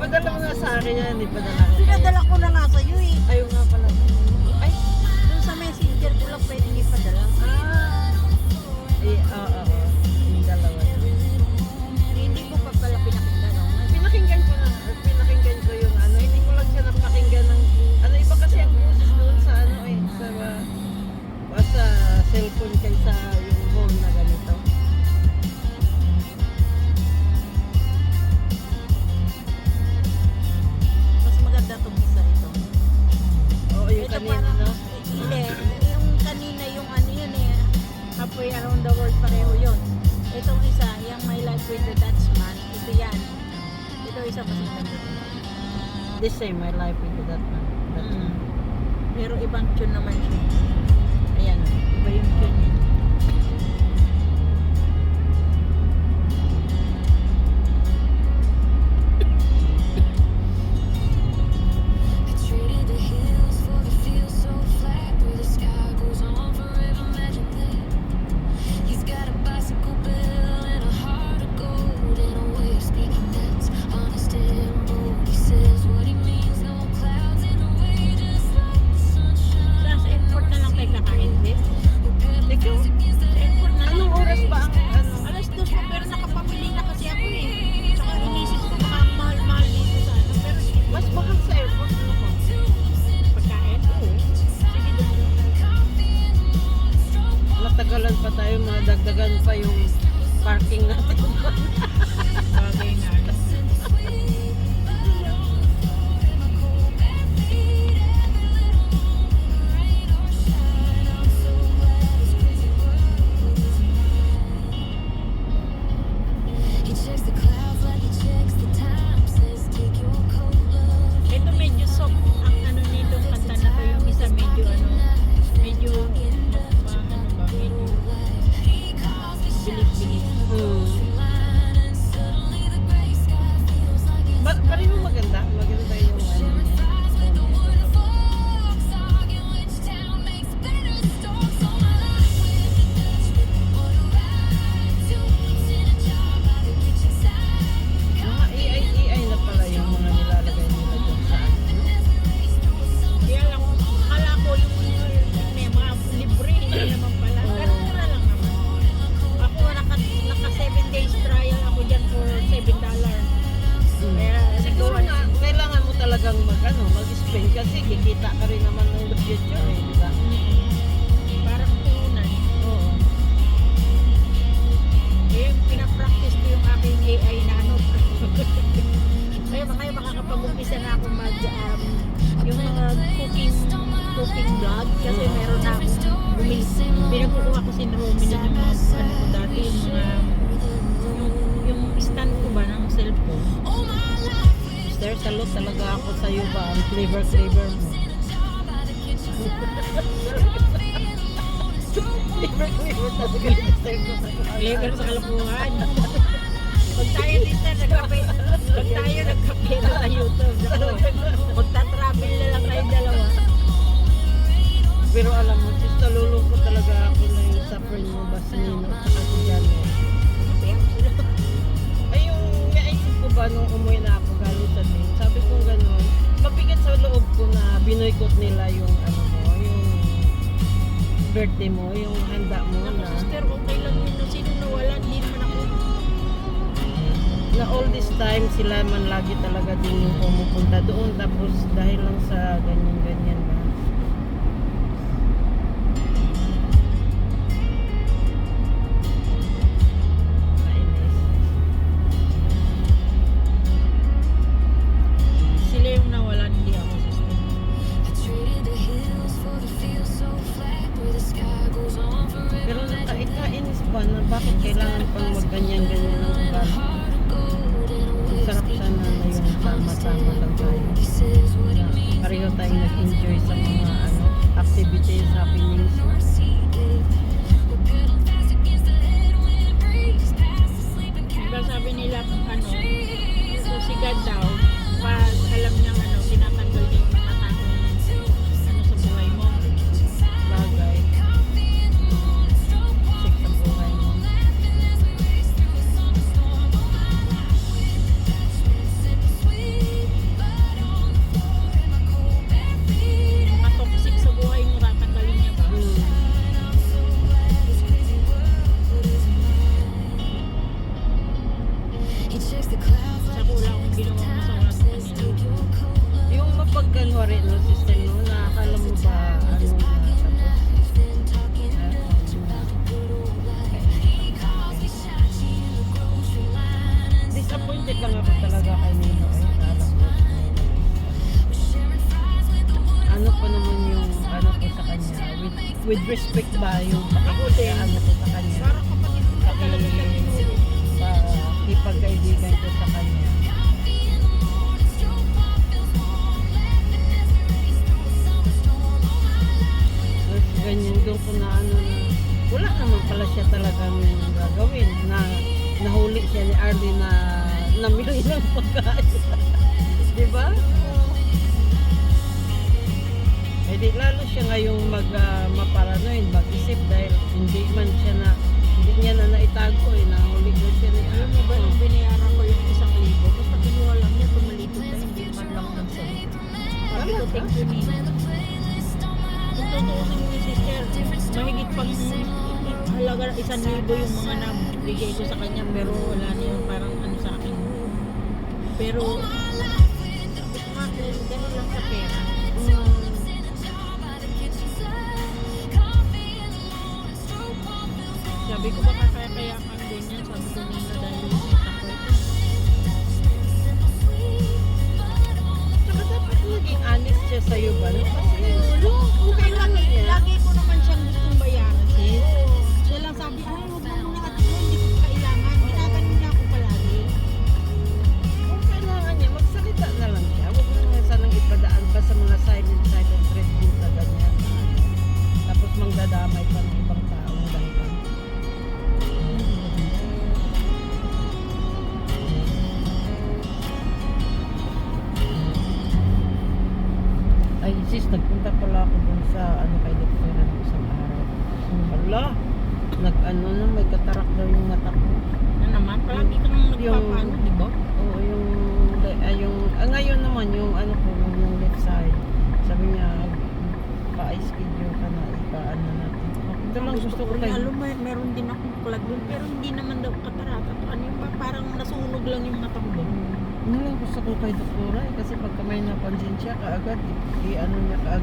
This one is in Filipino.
Ipadala mo nga sa akin yan, ipadala ko. Pinadala ko na nga sa'yo eh. Ayaw nga pala. Ay, Doon sa messenger ko lang pwedeng ipadala. ay, oo. Yung dalawa. Hindi ko pa pala pinakinggan. No? Pinakinggan ko na, pinakinggan ko yung ano, hindi ko lang siya napakinggan ng, ano, iba kasi ang boses doon sa ano eh, sa cellphone kaysa yung home na ganito. Mas maganda itong isa ito. Oo, yung Ito kanina, parang, no? hindi, yung kanina yung ano yun eh, halfway around the world pareho yun. Itong isa, yung My Life with the Dutchman, ito yan. Ito isa mas maganda. The same, my life into that man. That Mm. man. Pero ibang tune naman siya. Ayan, iba yung tune niya. I traded the hills for the fields so flat where the sky goes on forever magically. He's got a bicycle bill and a heart of gold and a way of speaking that's honest and bold. He says what he means, no clouds in the way, just like the sunshine. Sa airport na lang kayo kakain, Bes? Ikaw, Sa airport na lang. anong oras ba ang ano? Alas 2 pa, pero nakapamili na kasi ako eh. Tsaka inisip ko baka mahal-mahal dito sa ano. Pero Mas mahal sa airport, ano ko? pagkain? Oo. Sige, doon lang tayo. Matagalan pa tayo, madagdagan pa yung parking natin. Bagay na. He checks the clouds like he checks the time. Says take your coat, love. Ito medyo soft. Ang ano nitong kanta na to, yung isa medyo ano, medyo ano ba, medyo bilig-bilig. Pareho maganda. Maganda yung ano. Mga AI na pala yung mga nilalagay nila dyan sa ano. Kaya lang, akala ko yung may mga libre, hindi naman pala. Pero mura lang naman. Ako naka 7 days trial ako dyan for $7. Kaya Siguro nga, kailangan mo talagang mag-spend kasi kikita ka rin naman ng the future eh, di ba? parang punan. Oo. Eh, pinapractice ko yung aking AI na ano. Kaya makakapag-umpisa na ako mag, yung mga cooking vlog. Kasi meron na akong bumili. Pinagkukuha ko si Romy na yung mga ano ko dati, yung mga, yung stand ko ba ng cellphone. Sir, salute talaga ako sa iyo ba? Ang flavor mo. Flavor talaga yung sir ko sa Flavor sa kalapuhan. Pag tayo dito nagkape na sa YouTube. Magta-travel na lang tayo dalawa. Pero alam mo, sis, nalulungkot talaga ako na yung suffering mo, Basnino, at si Jano. Ay, yung naisip ko ba nung umuwi na ako galing sa din, sabi ko gano'n, mabigat sa loob ko na binoykot nila yung ano mo, yung birthday mo, yung handa mo na Sister, okay lang yun. Sino nawala, hindi naman ako. na all this time sila man lagi talaga din yung pumupunta doon tapos dahil lang sa ganyan-ganyan ba. Nainis. Sila yung nawala, hindi ako, sister. I traded the hills for the fields so flat where the sky goes on forever. Pero nakainis ba na bakit kailangan pang magganyan-ganyan ng ugali? Sarap sana na yung sama-sama lang tayo. Na pareho tayong nag-enjoy sa mga activities, happenings. Diba sabi nila ano, so si God daw, pag alam niyang ano, tinatanggal niya yung mga takong ano sa buhay mo. Bagay. Sik sa buhay mo. He checks the clouds Sa like wala akong ginawa masama sa kanila. Yung mapagkanwari no, sister no, nakakala mo ba ano na tapos disappointed lang ako talaga kay Nino eh. Alam ko. Ano pa naman yung ano ko sa kanya with respect ba yung Ako din. ano ko sa kanya Parang kapatid ko talaga siya Nino. ipagkaibigan ko sa kanya. Tapos ganyan doon ko na ano na wala naman pala siya talagang gagawin na nahuli siya ni Arlie na namili ng pagkain. Di ba? Eh di lalo siya ngayong maparanoid, mag-isip dahil hindi man siya na hindi niya na naitago eh, nahuli ko siya ni Alam mo ba nung binayaran ko yung 1,000, basta kinuha lang niya, tumalito na, hindi man lang nagsalita. Sabi ko, thank you, Nino. Kung tutuusin mo yung sister, mahigit pang halaga 1,000 yung mga nabigay ko sa kanya, pero wala na yun, parang ano sa akin. Pero, sabi ko nga, gano'n lang sa pera. Sabi ko baka kaya kang ganyan, sabi ko Nino dahil nakita ko ito. Tsaka dapat naging honest siya sa'yo ba? No? Kasi Okay lang, lagi ko naman siyang gustong bayaran, sis. Siya lang sabi, ay, huwag mo muna at hindi ko kailangan. Ginaganon niya ako palagi. kung kailangan niya, magsalita na lang siya. Huwag mo nga sanang ipadaan pa sa mga silent treatment na ganyan. Tapos mangdadamay pa ng ibang taong ganyan. Ay sis, nagpunta pala ako dun sa ano kay doktora ng isang araw. Wala, nag-ano na, may katarak daw yung mata ko. Ano naman, palagi kang nagpapaano, di ba? Oo, ngayon naman yung ano ko, yung left side. Sabi niya, pa-schedule ka na, ipa-ano natin. Ito lang gusto ko kayo. Alam mo, meron din akong plug doon, pero hindi naman daw katarata. Ano yung ba, parang nasunog lang yung mata ko ba? Ano lang gusto ko kay doktora eh, kasi pagka may napansin siya, kaagad, i-ano niya kaagad.